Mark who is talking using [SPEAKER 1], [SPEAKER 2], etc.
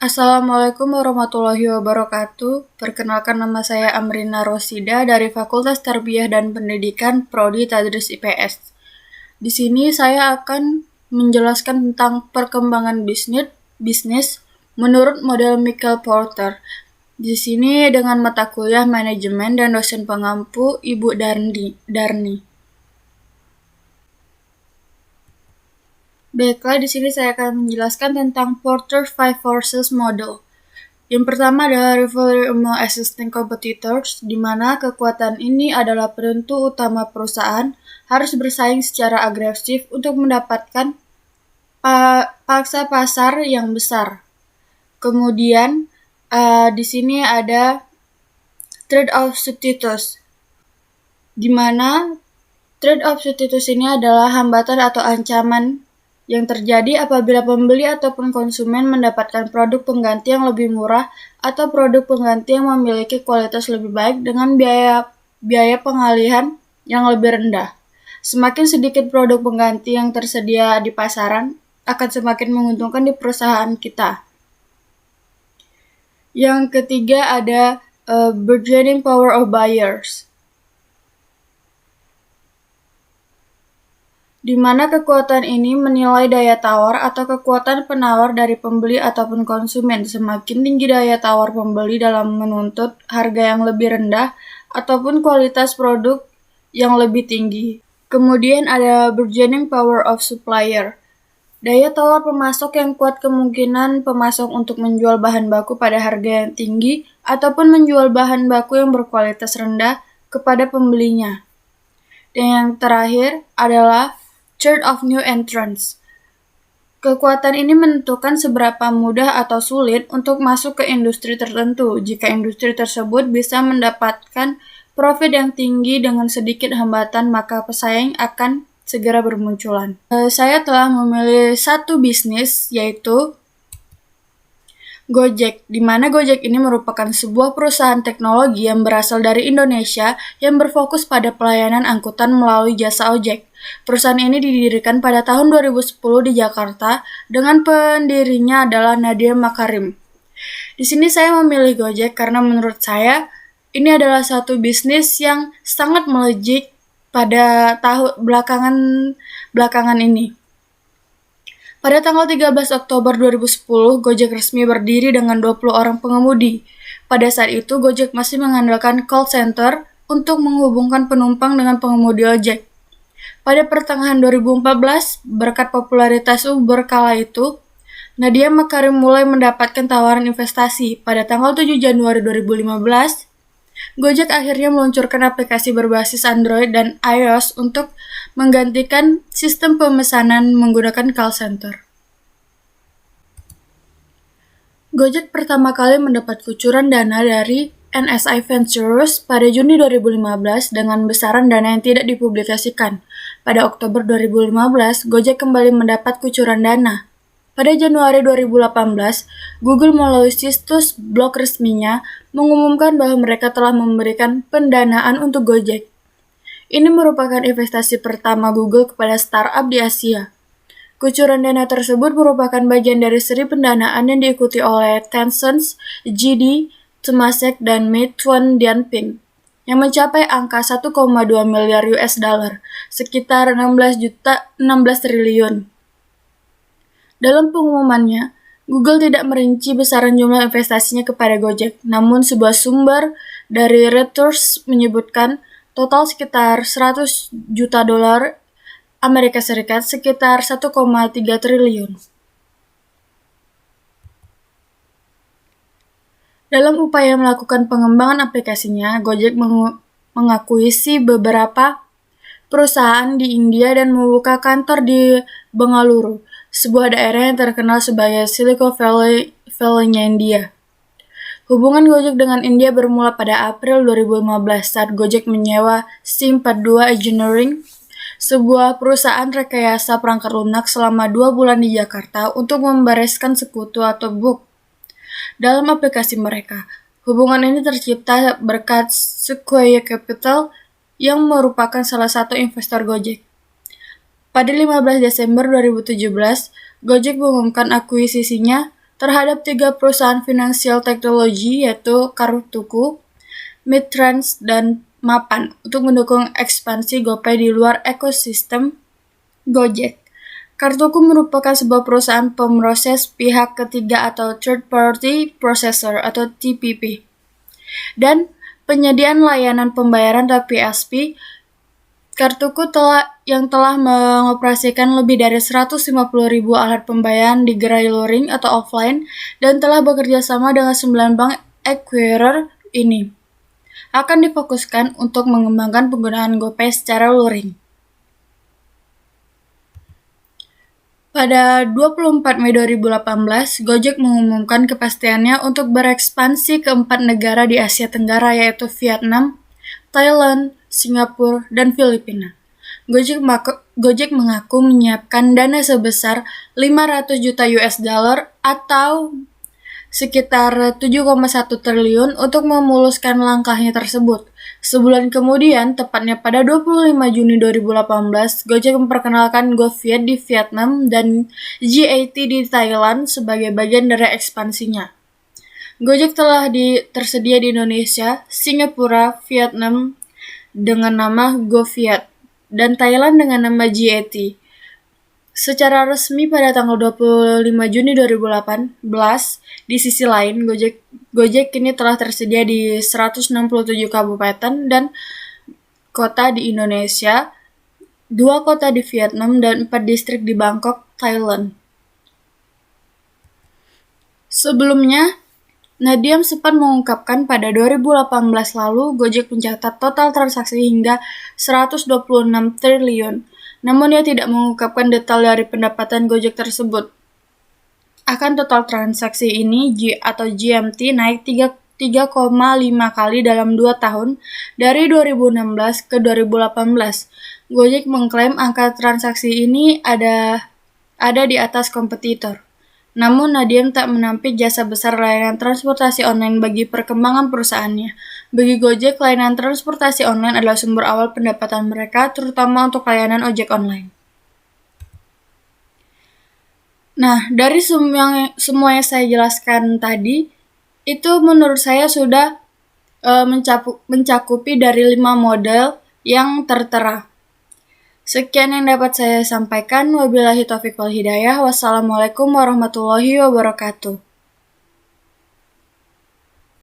[SPEAKER 1] Assalamualaikum warahmatullahi wabarakatuh. Perkenalkan, nama saya Amrina Rosida dari Fakultas Tarbiyah dan Pendidikan Prodi Tadris IPS. Di sini saya akan menjelaskan tentang perkembangan bisnis menurut model Michael Porter. Di sini dengan mata kuliah manajemen dan dosen pengampu Ibu Darni. Baiklah, di sini saya akan menjelaskan tentang Porter Five Forces Model. Yang pertama adalah rivalry among existing competitors, di mana kekuatan ini adalah penentu utama perusahaan harus bersaing secara agresif untuk mendapatkan pangsa pasar yang besar. Kemudian di sini ada trade of substitutes, di mana trade of substitutes ini adalah hambatan atau ancaman yang terjadi apabila pembeli ataupun konsumen mendapatkan produk pengganti yang lebih murah atau produk pengganti yang memiliki kualitas lebih baik dengan biaya pengalihan yang lebih rendah. Semakin sedikit produk pengganti yang tersedia di pasaran, akan semakin menguntungkan di perusahaan kita. Yang ketiga ada bargaining power of buyers, di mana kekuatan ini menilai daya tawar atau kekuatan penawar dari pembeli ataupun konsumen. Semakin tinggi daya tawar pembeli dalam menuntut harga yang lebih rendah ataupun kualitas produk yang lebih tinggi. Kemudian ada bargaining power of supplier. Daya tawar pemasok yang kuat kemungkinan pemasok untuk menjual bahan baku pada harga yang tinggi ataupun menjual bahan baku yang berkualitas rendah kepada pembelinya. Dan yang terakhir adalah threat of new entrants. Kekuatan ini menentukan seberapa mudah atau sulit untuk masuk ke industri tertentu. Jika industri tersebut bisa mendapatkan profit yang tinggi dengan sedikit hambatan, maka pesaing akan segera bermunculan. Saya telah memilih satu bisnis, yaitu Gojek, di mana Gojek ini merupakan sebuah perusahaan teknologi yang berasal dari Indonesia yang berfokus pada pelayanan angkutan melalui jasa ojek. Perusahaan ini didirikan pada tahun 2010 di Jakarta dengan pendirinya adalah Nadiem Makarim. Di sini saya memilih Gojek karena menurut saya ini adalah satu bisnis yang sangat melejit pada tahun belakangan ini. Pada tanggal 13 Oktober 2010, Gojek resmi berdiri dengan 20 orang pengemudi. Pada saat itu, Gojek masih mengandalkan call center untuk menghubungkan penumpang dengan pengemudi ojek. Pada pertengahan 2014, berkat popularitas Uber kala itu, Nadiem Makarim mulai mendapatkan tawaran investasi. Pada tanggal 7 Januari 2015, Gojek akhirnya meluncurkan aplikasi berbasis Android dan iOS untuk menggantikan sistem pemesanan menggunakan call center. Gojek pertama kali mendapat kucuran dana dari NSI Ventures pada Juni 2015 dengan besaran dana yang tidak dipublikasikan. Pada Oktober 2015, Gojek kembali mendapat kucuran dana. Pada Januari 2018, Google melalui situs blog resminya mengumumkan bahwa mereka telah memberikan pendanaan untuk Gojek. Ini merupakan investasi pertama Google kepada startup di Asia. Kucuran dana tersebut merupakan bagian dari seri pendanaan yang diikuti oleh Tencent, JD, Temasek, dan Meituan Dianping, yang mencapai angka 1,2 miliar US dollar, sekitar 16 triliun. Dalam pengumumannya, Google tidak merinci besaran jumlah investasinya kepada Gojek, namun sebuah sumber dari Reuters menyebutkan total sekitar 100 juta dolar Amerika Serikat, sekitar 1,3 triliun. Dalam upaya melakukan pengembangan aplikasinya, Gojek mengakuisisi beberapa perusahaan di India dan membuka kantor di Bengaluru, sebuah daerah yang terkenal sebagai Silicon Valley-nya India. Hubungan Gojek dengan India bermula pada April 2015 saat Gojek menyewa SIM42 Engineering, sebuah perusahaan rekayasa perangkat lunak selama 2 bulan di Jakarta untuk membereskan sekutu atau bug dalam aplikasi mereka. Hubungan ini tercipta berkat Sequoia Capital yang merupakan salah satu investor Gojek. Pada 15 Desember 2017, Gojek mengumumkan akuisisinya terhadap 3 perusahaan finansial teknologi yaitu Kartuku, Midtrans, dan Mapan untuk mendukung ekspansi GoPay di luar ekosistem Gojek. Kartuku merupakan sebuah perusahaan pemroses pihak ketiga atau Third Party Processor atau TPP. Dan penyediaan layanan pembayaran atau PSP, Kartuku telah mengoperasikan lebih dari 150.000 alat pembayaran di gerai luring atau offline dan telah bekerja sama dengan 9 bank acquirer ini. Akan difokuskan untuk mengembangkan penggunaan GoPay secara luring. Pada 24 Mei 2018, Gojek mengumumkan kepastiannya untuk berekspansi ke 4 negara di Asia Tenggara yaitu Vietnam, Thailand, Singapura, dan Filipina. Gojek mengaku menyiapkan dana sebesar 500 juta US dollar atau sekitar 7,1 triliun untuk memuluskan langkahnya tersebut. Sebulan kemudian, tepatnya pada 25 Juni 2018, Gojek memperkenalkan GoViet di Vietnam dan GAT di Thailand sebagai bagian dari ekspansinya. Gojek telah tersedia di Indonesia, Singapura, Vietnam dengan nama GoViet, dan Thailand dengan nama GAT. Secara resmi pada tanggal 25 Juni 2018, di sisi lain, Gojek kini telah tersedia di 167 kabupaten dan kota di Indonesia, 2 kota di Vietnam, dan 4 distrik di Bangkok, Thailand. Sebelumnya, Nadiem sempat mengungkapkan pada 2018 lalu Gojek mencatat total transaksi hingga 126 triliun. Namun ia tidak mengungkapkan detail dari pendapatan Gojek tersebut. Akan total transaksi ini atau GMT naik 3,5 kali dalam 2 tahun dari 2016 ke 2018. Gojek mengklaim angka transaksi ini ada di atas kompetitor. Namun Nadiem tak menampik jasa besar layanan transportasi online bagi perkembangan perusahaannya. Bagi Gojek, layanan transportasi online adalah sumber awal pendapatan mereka, terutama untuk layanan ojek online. Nah, dari semua yang saya jelaskan tadi, itu menurut saya sudah mencakupi dari 5 model yang tertera. Sekian yang dapat saya sampaikan. Wabillahi taufiq wal hidayah. Wassalamualaikum warahmatullahi wabarakatuh.